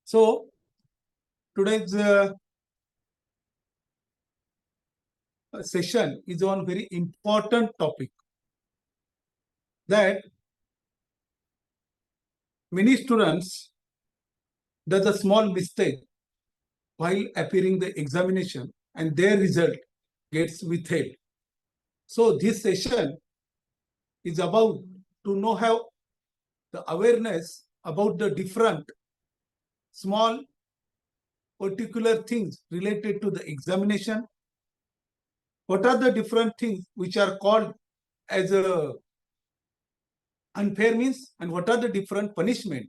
So today's session is on very important topic that many students does a small mistake while appearing the examination and their result gets withheld. So this session is about to know how the awareness about the different small particular things related to the examination. What are the different things which are called as a unfair means, and what are the different punishment,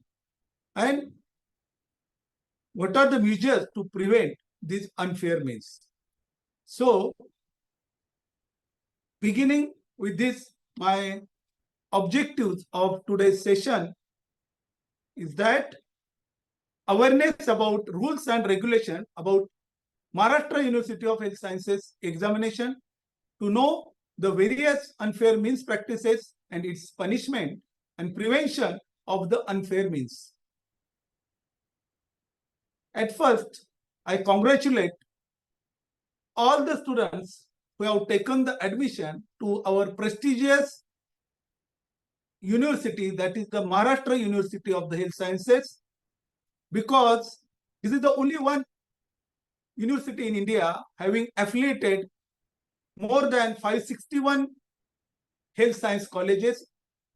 and what are the measures to prevent these unfair means. So beginning with this, my objectives of today's session is that awareness about rules and regulation about Maharashtra University of Health Sciences examination, to know the various unfair means practices and its punishment and prevention of the unfair means. At first, I congratulate all the students who have taken the admission to our prestigious university, that is the Maharashtra University of the Health Sciences, because this is the only one university in India having affiliated more than 561 health science colleges,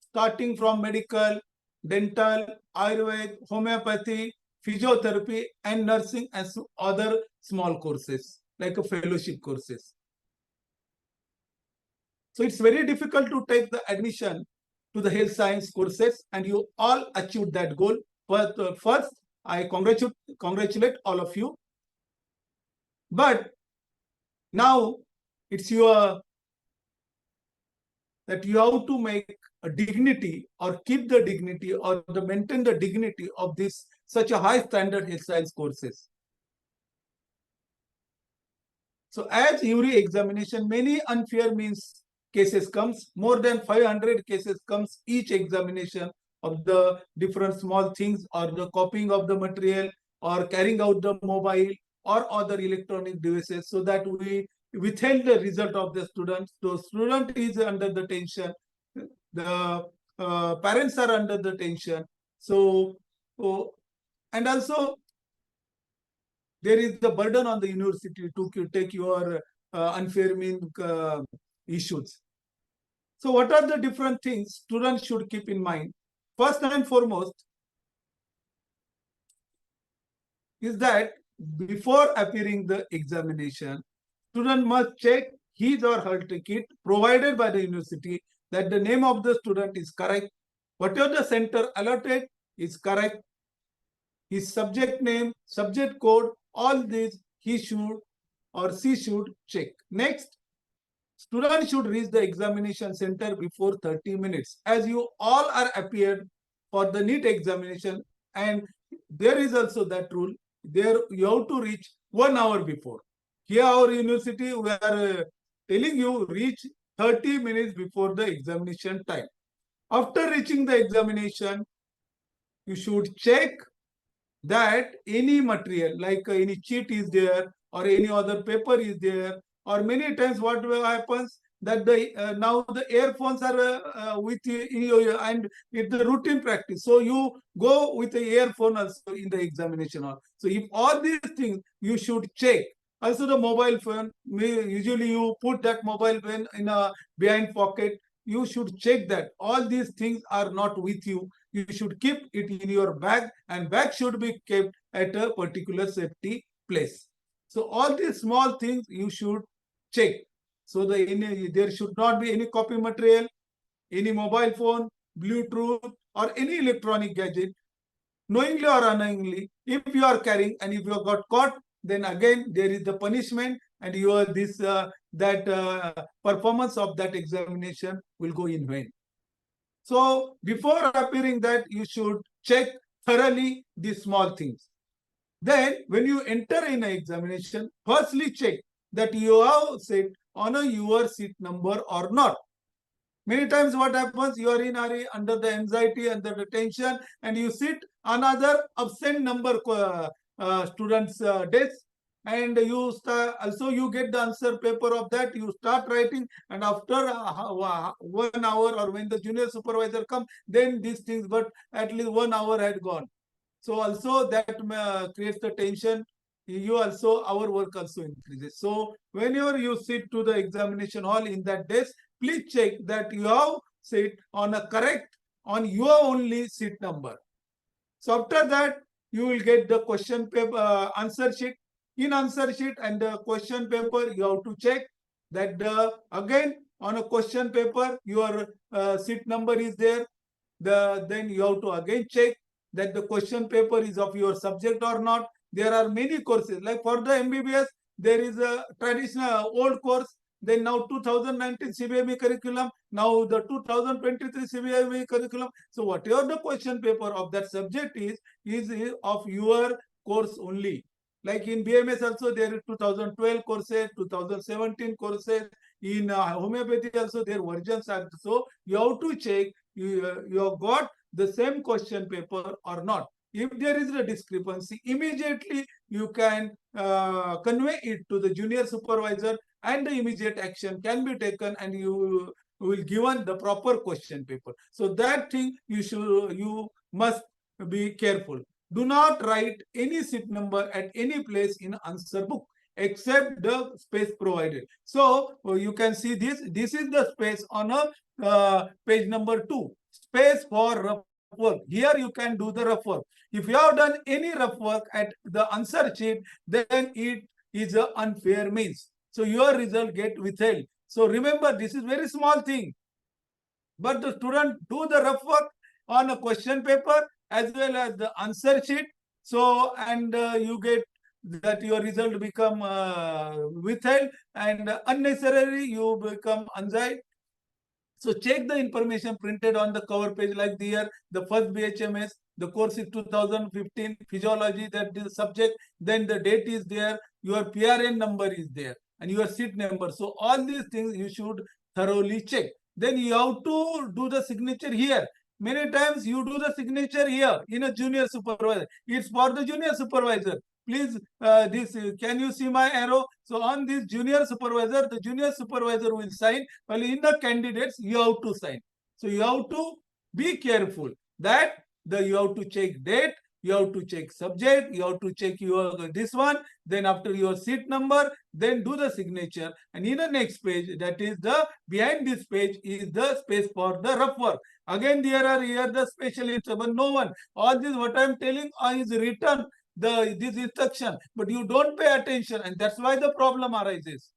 starting from medical, dental, Ayurveda, homeopathy, physiotherapy, and nursing, and other small courses like a fellowship courses. So it's very difficult to take the admission to the health science courses, and you all achieved that goal. But first, I congratulate all of you. But now it's your that you have to make a dignity or keep the dignity or maintain the dignity of this such a high standard health science courses. So as every examination, many unfair means cases comes, more than 500 cases comes each examination of the different small things, or the copying of the material, or carrying out the mobile or other electronic devices, so that we withheld the result of the student. So student is under the tension, the parents are under the tension. So and also there is the burden on the university to take your unfair mean issues. So what are the different things students should keep in mind? First and foremost is that before appearing the examination, student must check his or her ticket provided by the university that the name of the student is correct, whatever the center allotted is correct, his subject name, subject code, all these he should or she should check. Next, student should reach the examination center before 30 minutes. As you all are appeared for the NEET examination, and there is also that rule, there you have to reach 1 hour before. Here our university, we are telling you reach 30 minutes before the examination time. After reaching the examination, you should check that any material like any cheat is there or any other paper is there, or many times what happens that the now the earphones are with you in your, and it's the routine practice, so you go with the earphone also in the examination. So if all these things you should check. Also the mobile phone, usually you put that mobile phone in a behind pocket, you should check that all these things are not with you. You should keep it in your bag, and bag should be kept at a particular safety place. So all these small things you should check. So there should not be any copy material, any mobile phone, Bluetooth, or any electronic gadget, knowingly or unknowingly. If you are carrying and if you got caught, then again there is the punishment, and your performance of that examination will go in vain. So before appearing that, you should check thoroughly these small things. Then when you enter in an examination, firstly check that you have set on your seat number or not. Many times what happens, you are in hurry, under the anxiety, under the tension, and you sit another absent number students' desk, and you start, also you get the answer paper of that, you start writing, and after 1 hour, or when the junior supervisor come, then these things, but at least 1 hour had gone. So also that creates the tension. You also, our work also increases. So whenever you sit to the examination hall in that desk, please check that you have sit on a correct, on your only seat number. So after that, you will get the question paper, answer sheet. In answer sheet and the question paper, you have to check that again on a question paper, your seat number is there. Then you have to again check that the question paper is of your subject or not. There are many courses, like for the M.B.B.S, there is a traditional old course. Then now 2019 CBME curriculum, now the 2023 CBME curriculum. So whatever the question paper of that subject is of your course only. Like in BMS also there is 2012 courses, 2017 courses. In homeopathy also their versions are. So you have to check you have got the same question paper or not. If there is a discrepancy, immediately you can convey it to the junior supervisor, and the immediate action can be taken, and you will given the proper question paper. So that thing you must be careful. Do not write any seat number at any place in answer book except the space provided. So you can see this. This is the space on a page number 2. Space for rough work. Here you can do the rough work. If you have done any rough work at the answer sheet, then it is an unfair means. So your result get withheld. So remember, this is very small thing. But the student do the rough work on a question paper as well as the answer sheet. So, and you get that your result become withheld, and unnecessarily you become anxiety. So check the information printed on the cover page, like here, the first BHMS, the course is 2015, physiology, that is the subject, then the date is there, your PRN number is there, and your seat number. So all these things you should thoroughly check. Then you have to do the signature here. Many times you do the signature here in a junior supervisor. It's for the junior supervisor. Please, can you see my arrow? So on this junior supervisor, the junior supervisor will sign, while in the candidates you have to sign. So you have to be careful that you have to check date, you have to check subject, you have to check your this one, then after your seat number, then do the signature. And in the next page, that is the behind this page, is the space for the rough work. Again, there are here the special instruction. No one, all this what I am telling is written this instruction, but you don't pay attention, and that's why the problem arises.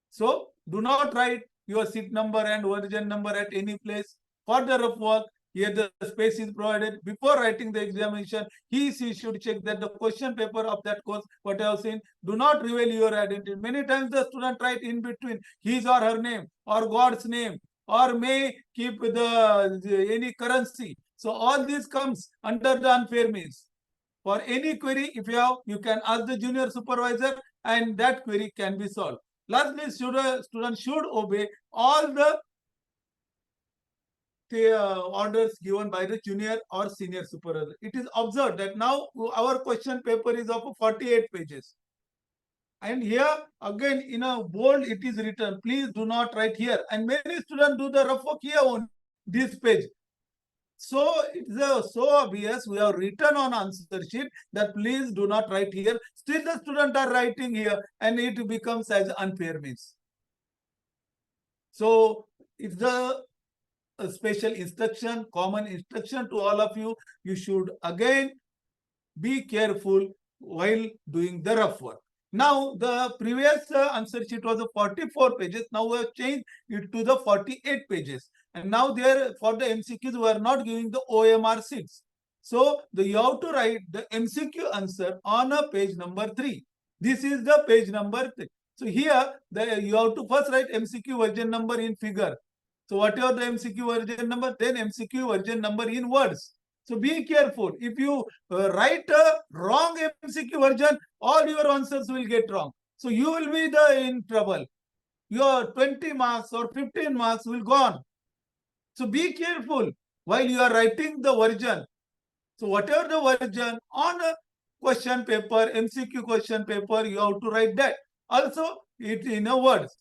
So do not write your seat number and version number at any place. For the rough work, here the space is provided. Before writing the examination, she should check that the question paper of that course, what I have seen, do not reveal your identity. Many times the student write in between his or her name or God's name, or may keep any currency. So all this comes under the unfair means. For any query, if you have, you can ask the junior supervisor, and that query can be solved. Lastly, student should obey all the orders given by the junior or senior supervisor. It is observed that now our question paper is of 48 pages. And here again in a bold it is written, please do not write here. And many students do the rough work here on this page. So it's so obvious, we have written on answer sheet that please do not write here. Still the students are writing here, and it becomes as unfair means. So it's the special instruction, common instruction to all of you. You should again be careful while doing the rough work. Now the previous answer sheet was 44 pages. Now we have changed it to the 48 pages. And now there for the MCQs we are not giving the OMR sheets. So you have to write the MCQ answer on a page number 3. This is the page number 3. So here you have to first write MCQ version number in figure. So whatever the MCQ version number, then MCQ version number in words. So be careful. If you write a wrong MCQ version, all your answers will get wrong. So you will be in trouble. your 20 marks or 15 marks will go on. So be careful while you are writing the version. So whatever the version on a question paper, MCQ question paper, you have to write that. Also, it in a words.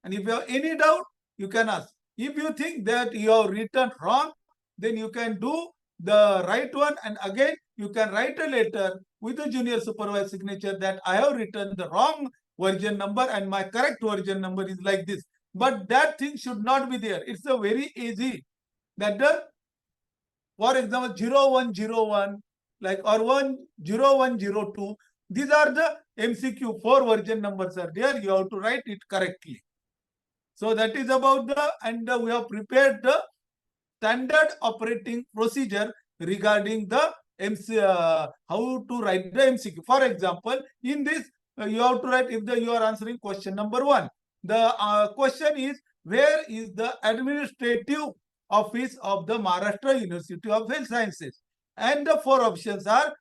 And if you have any doubt, you can ask. If you think that you have written wrong, then you can do the right one, and again you can write a letter with the junior supervisor signature that I have written the wrong version number and my correct version number is like this. But that thing should not be there. It's a very easy. That the, for example, 0101 like or 10102. These are the MCQ 4 version numbers are there. You have to write it correctly. So that is about the, and we have prepared the standard operating procedure regarding the how to write the MCQ. For example, in this, you have to write if you are answering question number 1. The question is, where is the administrative office of the Maharashtra University of Health Sciences? And the 4 options are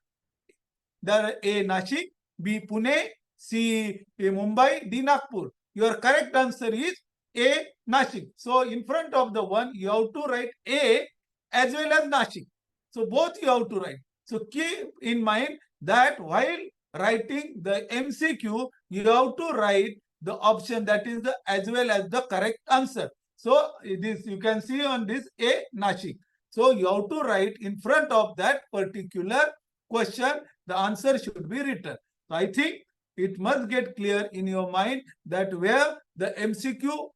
the A. Nashik, B. Pune, C. Mumbai, D. Nagpur. Your correct answer is A. Nashik. So in front of the one, you have to write A as well as Nashik. So both you have to write. So keep in mind that while writing the MCQ, you have to write the option that is the as well as the correct answer. So this you can see on this A. Nashik. So you have to write in front of that particular question, the answer should be written. So I think it must get clear in your mind that where the MCQ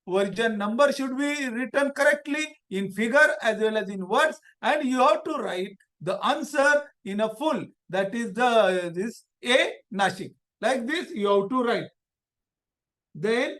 version number should be written correctly in figure as well as in words, and you have to write the answer in a full, that is the this A. Nashik. Like this you have to write. Then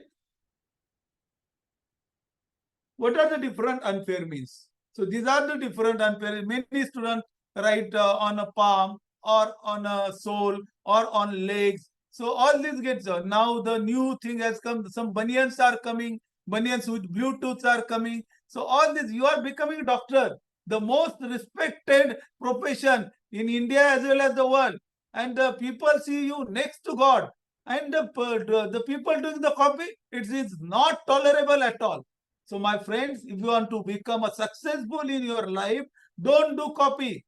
what are the different unfair means? So these are the different unfair. Many students write on a palm or on a sole or on legs. So all this gets now the new thing has come. Some bunions are coming. Bunions with Bluetooths are coming. So all this, you are becoming doctor, the most respected profession in India as well as the world. And people see you next to God. And the people doing the copy, it is not tolerable at all. So my friends, if you want to become a successful in your life, don't do copy.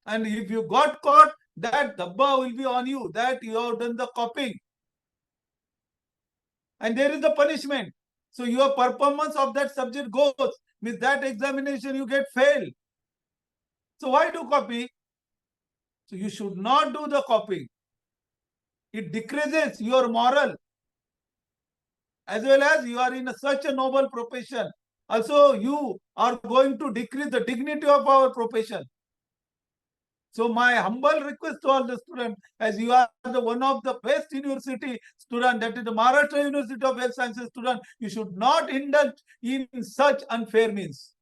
And if you got caught, that dabba will be on you, that you have done the copying. And there is the punishment. So your performance of that subject goes. Means that examination you get fail. So why do copy? So you should not do the copying. It decreases your moral. As well as you are in such a noble profession. Also, you are going to decrease the dignity of our profession. So my humble request to all the students, as you are the one of the best university student, that is the Maharashtra University of Health Sciences student, you should not indulge in such unfair means.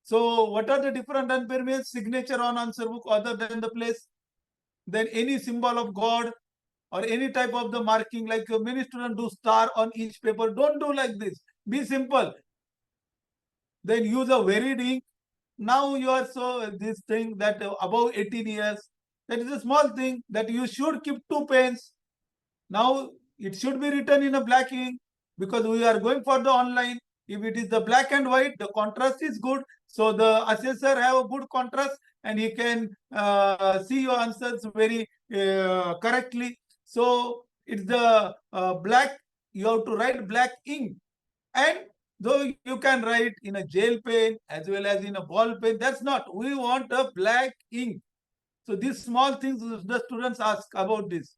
So what are the different unfair means? Signature on answer book other than the place, then any symbol of God, or any type of the marking, like many students do star on each paper. Don't do like this. Be simple. Then use a varied ink. Now you are so this thing that above 18 years, that is a small thing that you should keep 2 pens. Now it should be written in a black ink because we are going for the online. If it is the black and white, the contrast is good. So the assessor have a good contrast and he can see your answers very correctly. So it's the black, you have to write black ink. And though you can write in a gel pen as well as in a ball pen, that's not. We want a black ink. So these small things the students ask about this.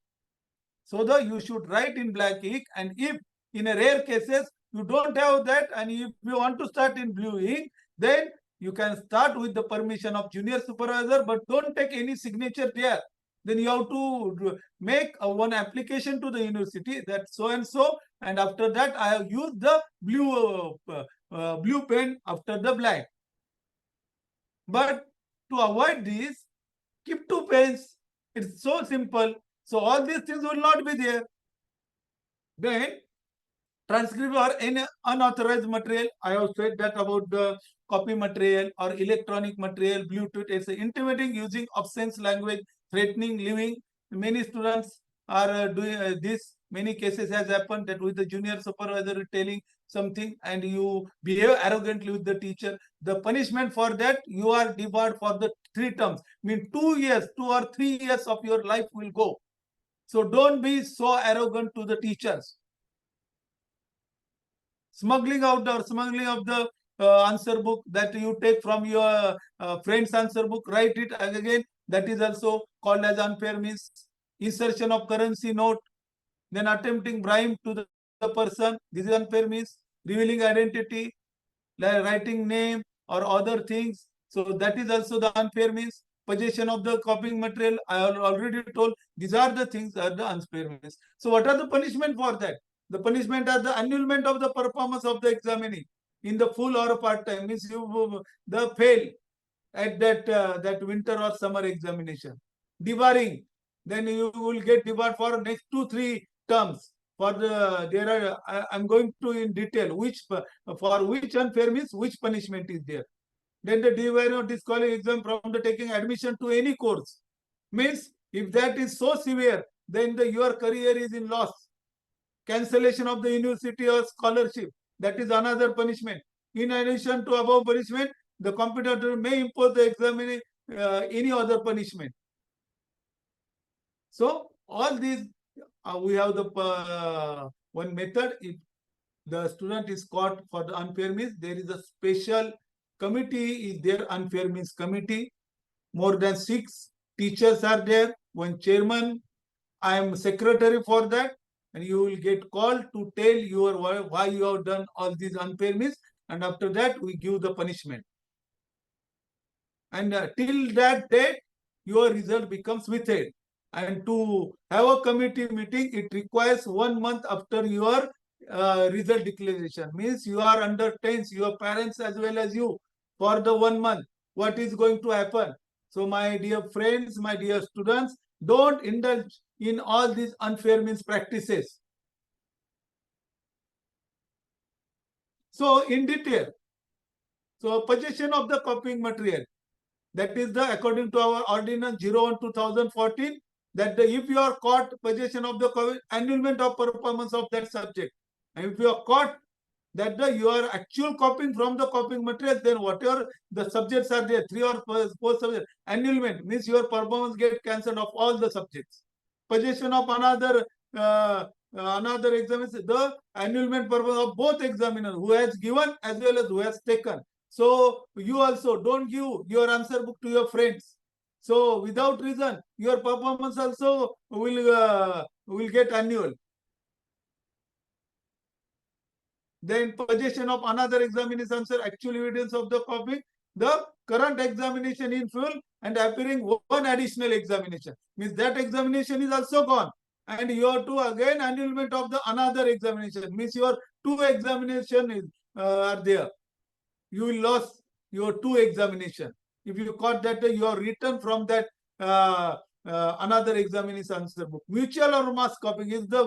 So that you should write in black ink, and if in a rare cases you don't have that and if you want to start in blue ink, then you can start with the permission of junior supervisor, but don't take any signature there. Then you have to make one application to the university that so and so, and after that I have used the blue pen after the black. But to avoid this, keep 2 pens. It's so simple. So all these things will not be there. Then transcript or any unauthorized material. I have said that about the copy material or electronic material, Bluetooth, it's intimidating using obscene language, threatening living. Many students are doing this. Many cases has happened that with the junior supervisor telling something and you behave arrogantly with the teacher. The punishment for that, you are debarred for the 3 terms. Mean 2 years, 2 or 3 years of your life will go. So don't be so arrogant to the teachers. Smuggling out or smuggling of the answer book that you take from your friend's answer book, write it again. That is also called as unfair means. Insertion of currency note, then attempting bribe to the person. This is unfair means. Revealing identity, like writing name or other things. So that is also the unfair means. Possession of the copying material, I already told. These are the things are the unfair means. So what are the punishment for that? The punishment are the annulment of the performance of the examinee in the full or part time, means you the fail at that winter or summer examination. Debarring, then you will get debarred for next 2-3 terms. For the there are I'm going to in detail which for which unfair means which punishment is there. Then the debarring or disqualifying exam from the taking admission to any course, means if that is so severe, then your career is in loss. Cancellation of the university or scholarship, that is another punishment. In addition to above punishment, the competitor may impose the examiner any other punishment. So all these we have the one method. If the student is caught for the unfair means, there is a special committee is there, unfair means committee. More than 6 teachers are there, one chairman. I am secretary for that, and you will get called to tell your why you have done all these unfair means, and after that we give the punishment. And till that date, your result becomes withheld. And to have a committee meeting, it requires 1 month after your result declaration. Means you are under tense, your parents as well as you, for the 1 month. What is going to happen? So my dear friends, my dear students, don't indulge in all these unfair means practices. So in detail, so possession of the copying material, that is the according to our ordinance 01/2014, that if you are caught possession of the annulment of performance of that subject, and if you are caught that you are actual copying from the copying material, then whatever the subjects are there, 3 or 4 subjects, annulment means your performance get cancelled of all the subjects. Possession of another exam is the annulment purpose of both examiners, who has given as well as who has taken. So you also don't give your answer book to your friends. So without reason, your performance also will get annulled. Then possession of another examination answer, actual evidence of the copy, the current examination in full and appearing one additional examination, means that examination is also gone, and you have to again annulment of the another examination, means your 2 examination is are there. You will lose your 2 examination. If you caught that you are written from that another examination answer book. Mutual or mass copying is the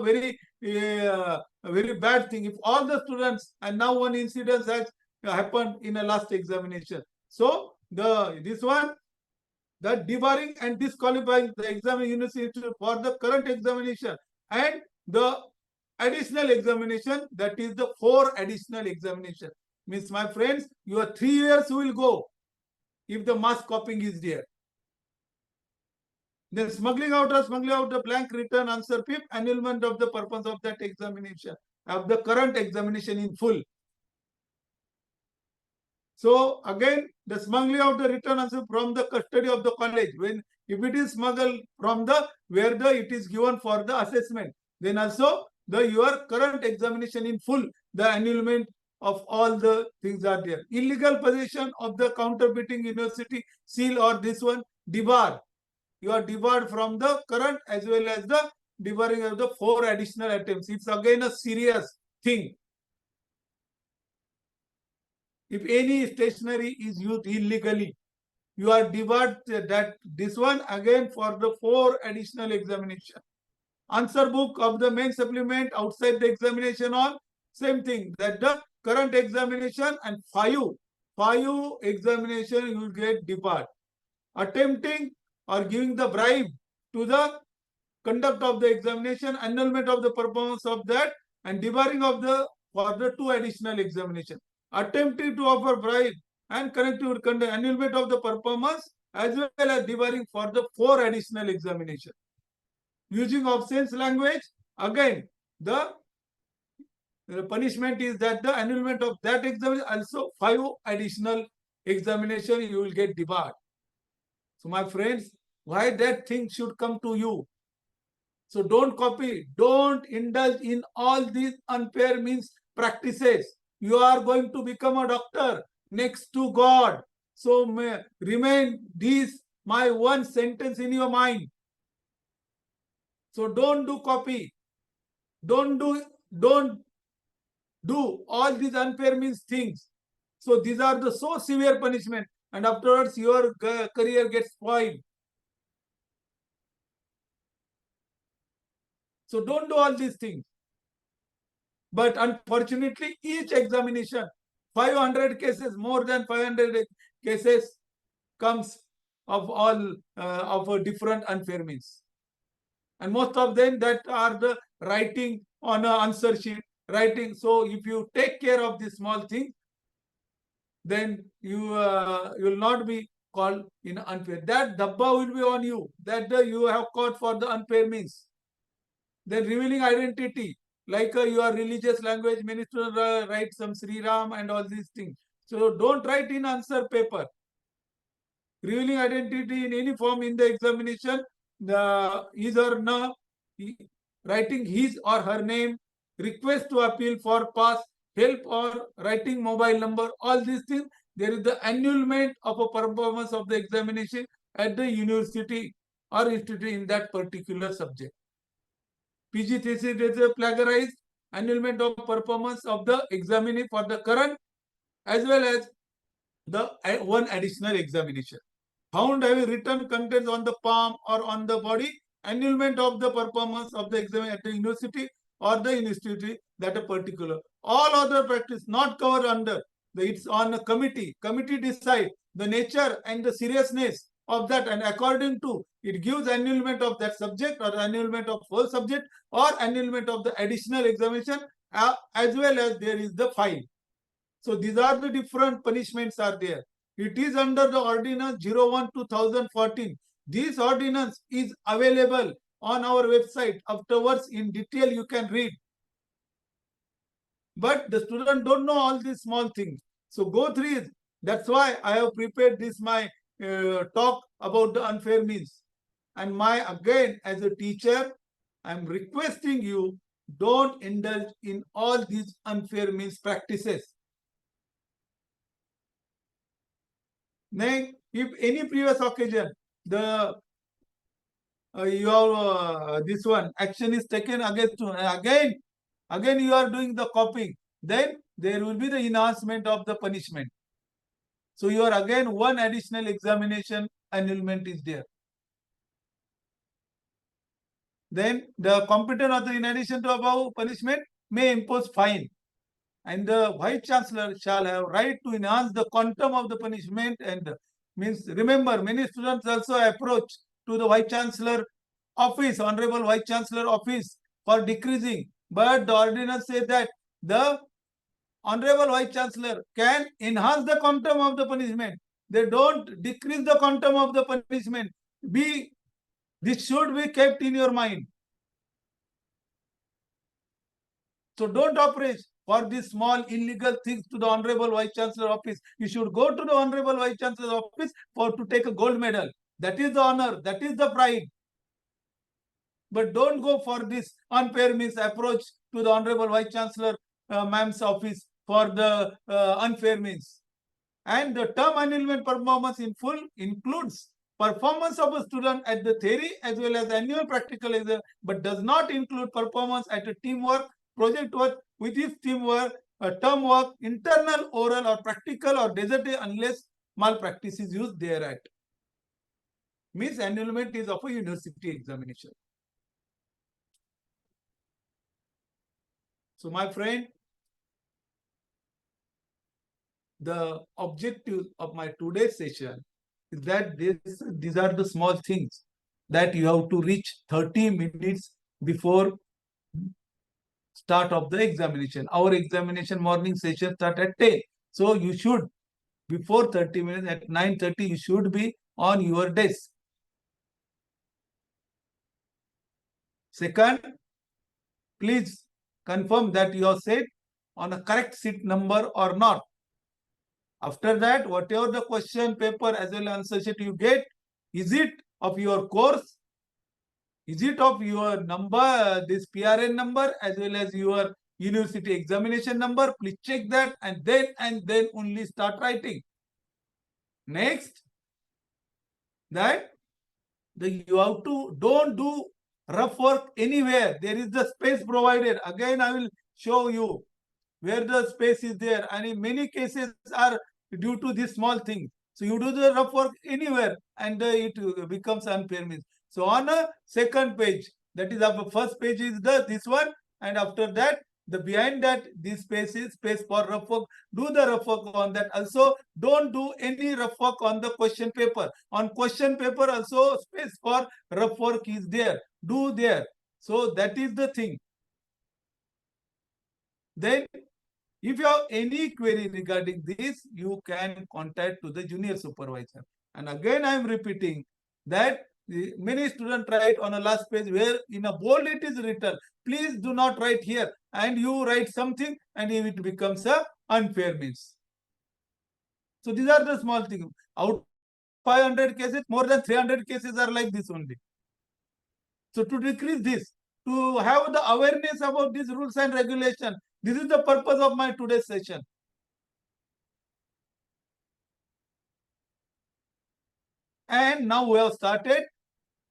very bad thing. If all the students, and now one incident has happened in a last examination. So this one, the debarring and disqualifying the examining university for the current examination and the additional examination, that is the 4 additional examination. Means my friends, your 3 years will go if the mass copying is there. Then smuggling out the blank return answer PIP, annulment of the purpose of that examination, of the current examination in full. So again, the smuggling out the return answer from the custody of the college, when if it is smuggled from the where it is given for the assessment, then also your current examination in full, the annulment of all the things are there. Illegal possession of the counterfeiting university seal or this one, debar. You are debarred from the current as well as the debarring of the 4 additional attempts. It's again a serious thing. If any stationery is used illegally, you are debarred that this one again for the 4 additional examination. Answer book of the main supplement outside the examination on, same thing, that the current examination and 5 examination you will get debarred. Attempting or giving the bribe to the conduct of the examination, annulment of the performance of that, and debarring of the for the 2 additional examination. Attempting to offer bribe and connected conduct, annulment of the performance as well as debarring for the 4 additional examination. Using obscene language, again the punishment is that the annulment of that examination, also 5 additional examination you will get debarred. So my friends, why that thing should come to you? So don't copy, don't indulge in all these unfair means practices. You are going to become a doctor next to God. So remain this my one sentence in your mind. So don't do copy. Don't do all these unfair means things. So these are the so severe punishment, and afterwards your career gets spoiled. So don't do all these things. But unfortunately, each examination, 500 cases, more than 500 cases comes of all of different unfair means. And most of them that are the writing on an answer sheet, writing. So if you take care of this small thing, then you will not be called in unfair. That dabba will be on you, that you have caught for the unfair means. Then revealing identity, like your religious language, minister write some Sri Ram and all these things. So don't write in answer paper. Revealing identity in any form in the examination, his or no, writing his or her name, request to appeal for pass, help or writing mobile number, all these things, there is the annulment of a performance of the examination at the university or institute in that particular subject. PG thesis is plagiarized, annulment of performance of the examinee for the current as well as the one additional examination. Found having written contents on the palm or on the body, annulment of the performance of the exam at the university or the institute that a particular. All other practice not covered under. It's on a committee. Committee decide the nature and the seriousness of that, and according to it gives annulment of that subject or annulment of whole subject or annulment of the additional examination as well as there is the fine. So these are the different punishments are there. It is under the Ordinance 01/2014. This ordinance is available on our website. Afterwards, in detail, you can read. But the student don't know all these small things. So go through it. That's why I have prepared this my talk about the unfair means. And again, as a teacher, I'm requesting you, don't indulge in all these unfair means practices. Then, if any previous occasion, the your this one action is taken against again you are doing the copying, then there will be the enhancement of the punishment. So you are again one additional examination annulment is there. Then the competent authority, in addition to above punishment, may impose fine. And the Vice Chancellor shall have right to enhance the quantum of the punishment. And means, remember, many students also approach to the Vice Chancellor office, Honorable Vice Chancellor office for decreasing. But the ordinance says that the Honorable Vice Chancellor can enhance the quantum of the punishment. They don't decrease the quantum of the punishment. This should be kept in your mind. So don't approach for these small illegal things to the Honorable Vice Chancellor office. You should go to the Honorable Vice Chancellor office to take a gold medal. That is the honor. That is the pride. But don't go for this unfair means approach to the Honorable Vice Chancellor ma'am's office for the unfair means. And the term annulment performance in full includes performance of a student at the theory as well as annual practical exam, but does not include performance at a teamwork, project work, with this teamwork, term work, internal, oral or practical or desert unless malpractice is used thereat. Means annulment is of a university examination. So my friend, the objective of my today's session is that these are the small things. that you have to reach 30 minutes before start of the examination. Our examination morning session start at 10. So you should, before 30 minutes, at 9:30, you should be on your desk. Second, please confirm that you are set on a correct seat number or not. After that, whatever the question paper as well as answer sheet you get, is it of your course? Is it of your number, this PRN number as well as your university examination number? Please check that and then only start writing. Next, that you have to don't do rough work anywhere. There is the space provided. Again, I will show you where the space is there. And in many cases are due to this small thing. So you do the rough work anywhere and it becomes unfair means. So on a second page, that is our first page is this one, and after that the behind that this space is space for rough work. Do the rough work on that. Also, don't do any rough work on the question paper. On question paper also space for rough work is there. Do there. So that is the thing. Then if you have any query regarding this, you can contact to the junior supervisor. And again, I am repeating that many students write on a last page where in a bold it is written, please do not write here, and you write something and it becomes a unfair means. So these are the small things. Out of 500 cases, more than 300 cases are like this only. So to decrease this, to have the awareness about these rules and regulations, this is the purpose of my today's session. And now we have started.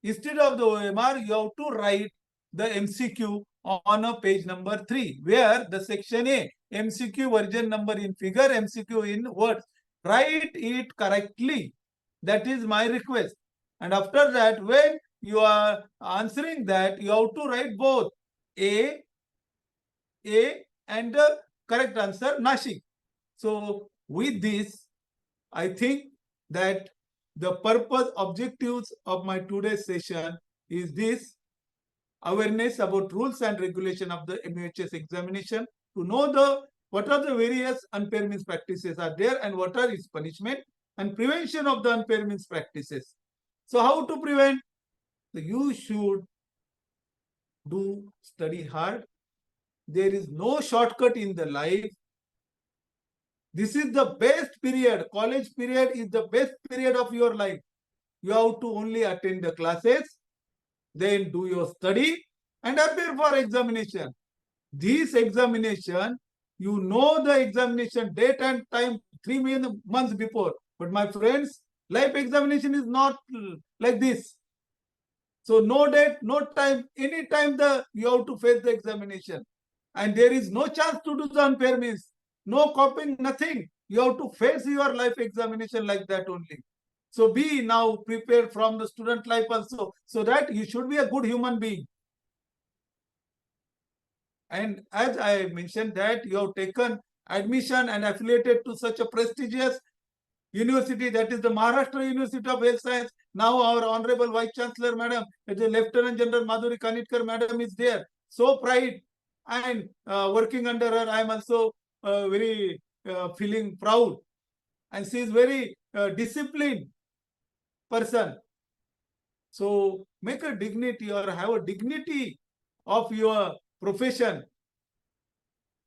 Instead of the OMR, you have to write the MCQ on a page number 3, where the section A, MCQ version number in figure, MCQ in words. Write it correctly. That is my request. And after that, when you are answering that, you have to write both A and the correct answer, Nashik. So with this, I think that the purpose, objectives of my today's session is this: awareness about rules and regulation of the MUHS examination, to know what are the various unfair means practices are there and what are its punishment, and prevention of the unfair means practices. So how to prevent? You should do study hard. There is no shortcut in the life. This is the best period. College period is the best period of your life. You have to only attend the classes, then do your study and appear for examination. This examination, you know the examination date and time 3 months before. But my friends, life examination is not like this. So no date, no time, any time you have to face the examination. And there is no chance to do the unfair means. No copying, nothing. You have to face your life examination like that only. So be now prepared from the student life also, so that you should be a good human being. And as I mentioned that you have taken admission and affiliated to such a prestigious university, that is the Maharashtra University of Health Science. Now our Honorable Vice Chancellor Madam, the Lieutenant General Madhuri Kanitkar Madam is there. So pride, and working under her, I am also very feeling proud. And she is very disciplined person. So make a dignity or have a dignity of your profession.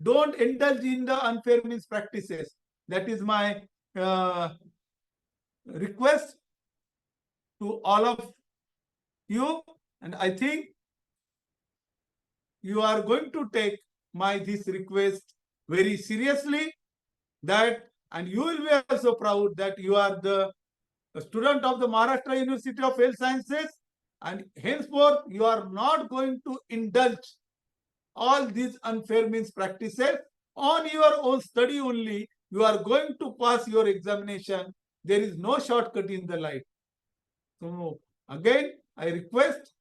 Don't indulge in the unfair means practices. That is my request to all of you. And I think you are going to take this request very seriously, that, and you will be also proud that you are the student of the Maharashtra University of Health Sciences, and henceforth you are not going to indulge all these unfair means practices. On your own study only, you are going to pass your examination. There is no shortcut in the life. So again, I request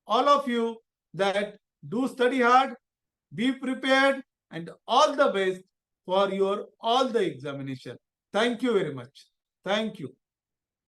all of you that do study hard, be prepared, and all the best for your all the examination. Thank you very much. Thank you.